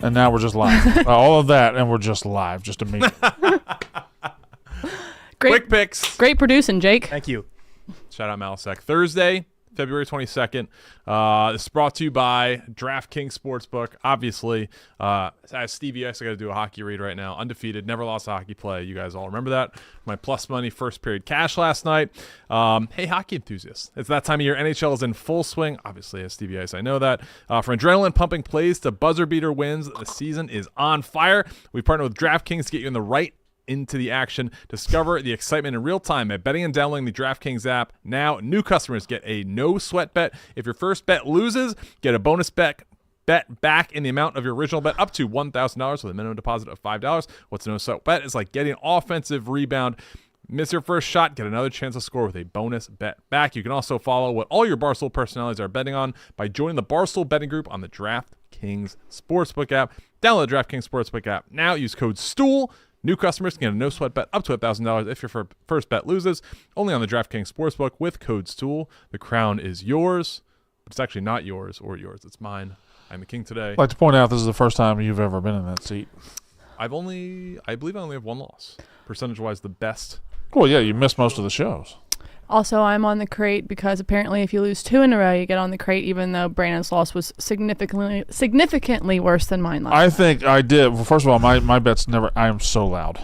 And now we're just live. All of that, and we're just live, just immediately. Quick picks. Great producing, Jake. Thank you. Shout out Malasek. Thursday, February 22nd. This is brought to you by DraftKings Sportsbook. Obviously, as Stevie S, I got to do a hockey read right now. Undefeated, never lost a hockey play. You guys all remember that. My plus money first period cash last night. Hey, hockey enthusiasts. It's that time of year. NHL is in full swing. Obviously, as Stevie S, I know that. From adrenaline pumping plays to buzzer beater wins, the season is on fire. We partnered with DraftKings to get you in the right into the action. Discover the excitement in real time by betting and downloading the DraftKings app. Now, new customers get a no-sweat bet. If your first bet loses, get a bonus bet back in the amount of your original bet up to $1,000 with a minimum deposit of $5. What's a no-sweat bet? It's like getting an offensive rebound. Miss your first shot, get another chance to score with a bonus bet back. You can also follow what all your Barstool personalities are betting on by joining the Barstool betting group on the DraftKings Sportsbook app. Download the DraftKings Sportsbook app now. Use code STOOL. New customers can get a no-sweat bet up to $1,000 if your first bet loses. Only on the DraftKings Sportsbook with code STOOL. The crown is yours, but it's actually not yours or yours. It's mine. I'm the king today. I'd like to point out this is the first time you've ever been in that seat. I believe I only have one loss. Percentage-wise, the best. Well, yeah, you missed most of the shows. Also, I'm on the crate because apparently if you lose 2 in a row, you get on the crate, even though Brandon's loss was significantly worse than mine last I think I did. Well, first of all, my bets never – I am so loud.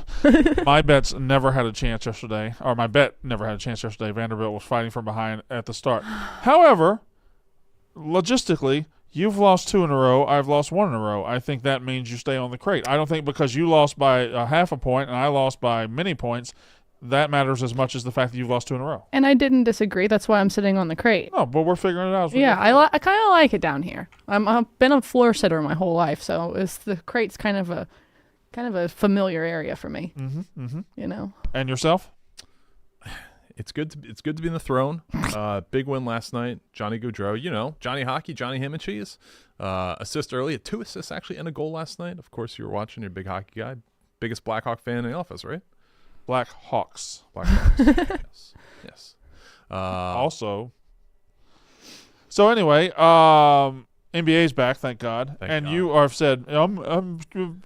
My bets never had a chance yesterday, or my bet never had a chance yesterday. Vanderbilt was fighting from behind at the start. However, logistically, you've lost 2 in a row. I've lost 1 in a row. I think that means you stay on the crate. I don't think because you lost by a half a point and I lost by many points – that matters as much as the fact that you've lost 2 in a row. And I didn't disagree. That's why I'm sitting on the crate. Oh, but we're figuring it out. Yeah, I kind of like it down here. I've been a floor sitter my whole life, so the crate's kind of a familiar area for me. You know. And yourself? It's good to be in the throne. Big win last night. Johnny Gaudreau, you know, Johnny Hockey, Johnny Ham and Cheese. Assist early, 2 assists actually, and a goal last night. Of course, you were watching. You're a big hockey guy. Biggest Blackhawk fan in the office, right? Black Hawks. Yes. Also. So anyway, NBA's back, thank God. Thank God. You have said,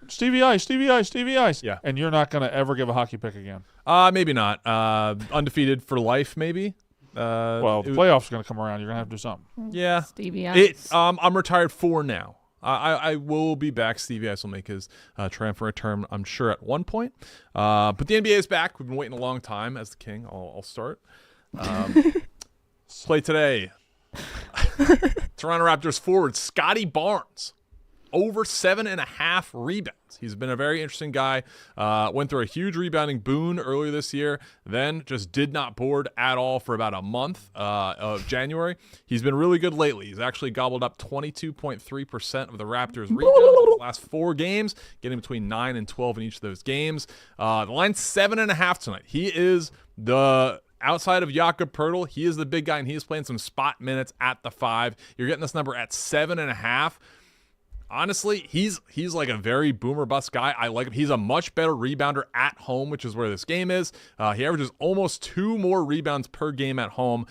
Stevie Ice. Yeah. And you're not going to ever give a hockey pick again. Maybe not. Undefeated for life, maybe. Well, the playoffs are going to come around. You're going to have to do something. Yeah. Stevie Ice. I'm retired for now. I will be back. Stevie Ice will make his triumphant return, I'm sure, at one point. But the NBA is back. We've been waiting a long time. As the king, I'll start. Play today. Toronto Raptors forward Scotty Barnes. Over 7.5 rebounds. He's been a very interesting guy. Went through a huge rebounding boon earlier this year, then just did not board at all for about a month of January. He's been really good lately. He's actually gobbled up 22.3% of the Raptors' rebounds over the last 4 games, getting between 9 and 12 in each of those games. The line's 7.5 tonight. He is the... Outside of Jakob Poeltl, he is the big guy, and he is playing some spot minutes at the 5. You're getting this number at 7.5. Honestly, he's like a very boomer bust guy. I like him. He's a much better rebounder at home, which is where this game is. He averages almost 2 more rebounds per game at home.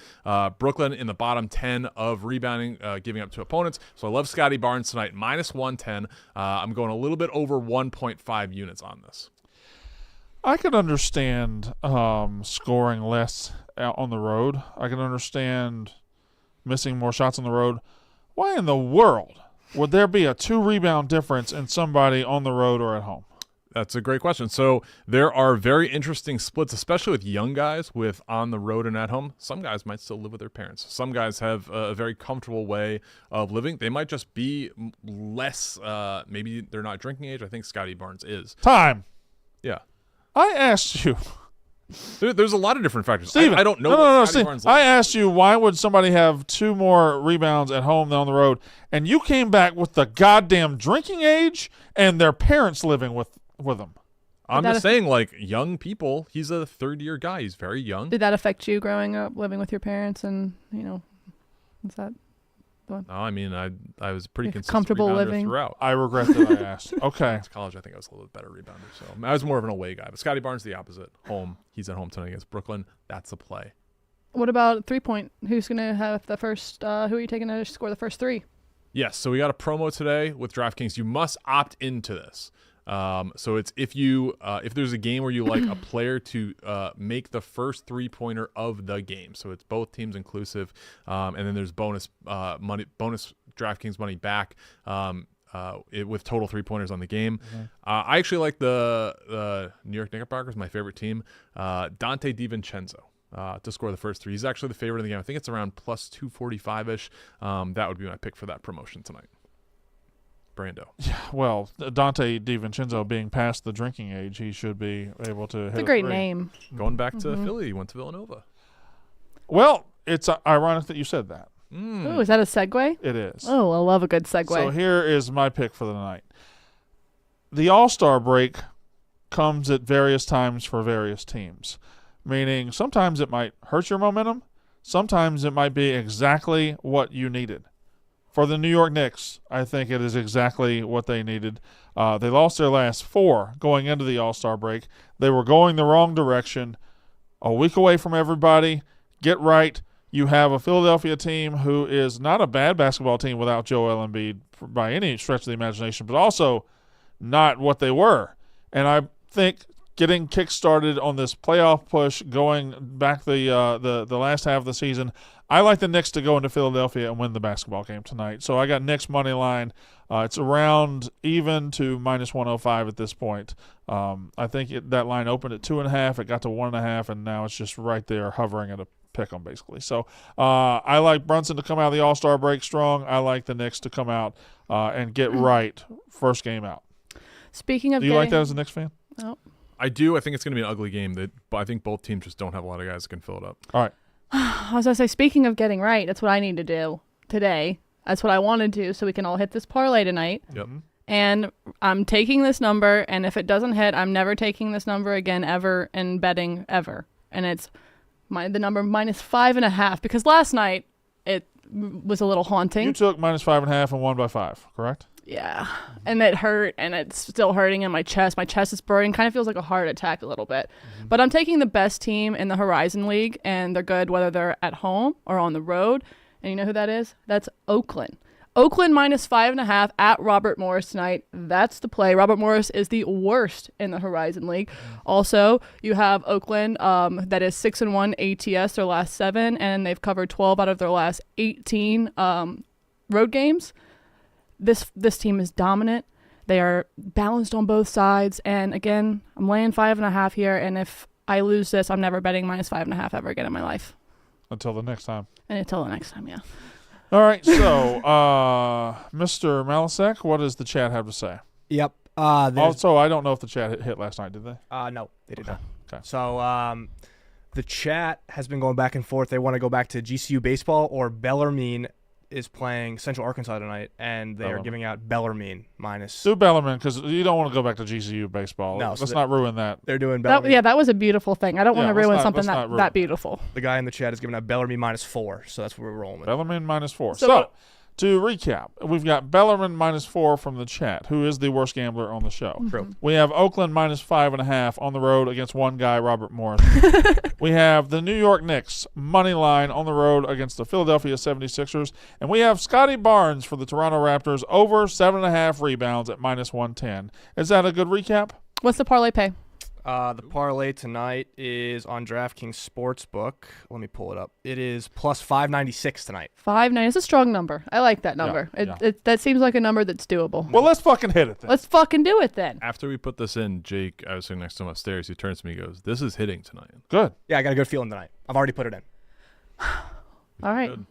Brooklyn in the bottom 10 of rebounding, giving up to opponents. So I love Scotty Barnes tonight, minus 110. I'm going a little bit over 1.5 units on this. I can understand scoring less out on the road. I can understand missing more shots on the road. Why in the world would there be a 2 rebound difference in somebody on the road or at home? That's a great question. So there are very interesting splits, especially with young guys with on the road and at home. Some guys might still live with their parents. Some guys have a very comfortable way of living. They might just be less, maybe they're not drinking age. I think Scotty Barnes is. Time. Yeah. I asked you There's a lot of different factors. Steven, I don't know. No. Scotty Barnes I asked you, why would somebody have 2 more rebounds at home than on the road? And you came back with the goddamn drinking age and their parents living with them. I'm just saying, like, young people, he's a third-year guy. He's very young. Did that affect you growing up, living with your parents, and what's that? No, I mean, I was pretty consistent comfortable rebounder living throughout. I regret that I asked. Okay. In college, I think I was a little bit better rebounder. So I was more of an away guy. But Scotty Barnes, the opposite. Home. He's at home tonight against Brooklyn. That's a play. What about 3-point? Who's gonna have the first? Who are you taking to score the first 3? Yes. So we got a promo today with DraftKings. You must opt into this. So it's if there's a game where you like a player to make the first 3-pointer of the game. So it's both teams inclusive, and then there's bonus DraftKings money back with total 3-pointers on the game. Mm-hmm. I actually like the New York Knickerbockers, my favorite team. Dante DiVincenzo to score the first 3. He's actually the favorite in the game. I think it's around plus 245-ish. That would be my pick for that promotion tonight. Brando. Yeah, well, Dante DiVincenzo being past the drinking age, he should be able to hit It's a great 3. name. Going back to Philly, he went to Villanova. Well, it's ironic that you said that. Oh, is that a segue? It is. Oh, I love a good segue. So here is my pick for the night. The All-Star break comes at various times for various teams, meaning sometimes it might hurt your momentum, sometimes it might be exactly what you needed. For the New York Knicks, I think it is exactly what they needed. They lost their last 4 going into the All-Star break. They were going the wrong direction. A week away from everybody. Get right. You have a Philadelphia team who is not a bad basketball team without Joel Embiid by any stretch of the imagination, but also not what they were. And I think getting kick-started on this playoff push going back the last half of the season, I like the Knicks to go into Philadelphia and win the basketball game tonight. So I got Knicks money line. It's around even to minus 105 at this point. I think that line opened at 2.5. It got to 1.5, and now it's just right there hovering at a pick 'em basically. So I like Brunson to come out of the All-Star break strong. I like the Knicks to come out and get right first game out. Speaking of, do you like that as a Knicks fan? Oh. I do. I think it's going to be an ugly game. I think both teams just don't have a lot of guys that can fill it up. All right. I was going to say, speaking of getting right, that's what I need to do today. That's what I want to do so we can all hit this parlay tonight. Yep. And I'm taking this number, and if it doesn't hit, I'm never taking this number again ever in betting ever. And it's the number minus 5.5, because last night it was a little haunting. You took minus 5.5 and won by 5, correct? Yeah. And it hurt, and it's still hurting in my chest. My chest is burning. Kind of feels like a heart attack a little bit. Mm-hmm. But I'm taking the best team in the Horizon League, and they're good whether they're at home or on the road. And you know who that is? That's Oakland. Oakland minus 5.5 at Robert Morris tonight. That's the play. Robert Morris is the worst in the Horizon League. Also, you have Oakland that is 6-1 ATS their last 7, and they've covered 12 out of their last 18 road games. This team is dominant. They are balanced on both sides. And again, I'm laying 5.5 here. And if I lose this, I'm never betting minus 5.5 ever again in my life. Until the next time. And until the next time, yeah. All right. So, Mr. Malasek, what does the chat have to say? Yep. Also, I don't know if the chat hit last night, did they? No, they did not. Okay. So the chat has been going back and forth. They want to go back to GCU baseball, or Bellarmine is playing Central Arkansas tonight, and they are giving out Bellarmine minus. Do Bellarmine, because you don't want to go back to GCU baseball. No, let's not ruin that. They're doing Bellarmine. That was a beautiful thing. I don't want to ruin something ruin that beautiful. The guy in the chat is giving out Bellarmine minus 4, so that's what we're rolling with. Bellarmine minus 4. So to recap, we've got Bellarmine minus 4 from the chat, who is the worst gambler on the show. True. We have Oakland minus 5.5 on the road against one guy, Robert Morris. We have the New York Knicks money line on the road against the Philadelphia 76ers. And we have Scotty Barnes for the Toronto Raptors over 7.5 rebounds at minus 110. Is that a good recap? What's the parlay pay? The parlay tonight is on DraftKings Sportsbook. Let me pull it up. It is plus 596 tonight. 5.9. It's a strong number. I like that number. That seems like a number that's doable. Well, let's fucking hit it then. Let's fucking do it then. After we put this in, Jake, I was sitting next to him upstairs. He turns to me and goes, "This is hitting tonight." Good. Yeah, I got a good feeling tonight. I've already put it in. All right. Good.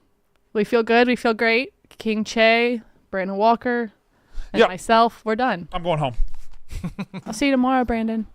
We feel good. We feel great. King Che, Brandon Walker, and myself, we're done. I'm going home. I'll see you tomorrow, Brandon.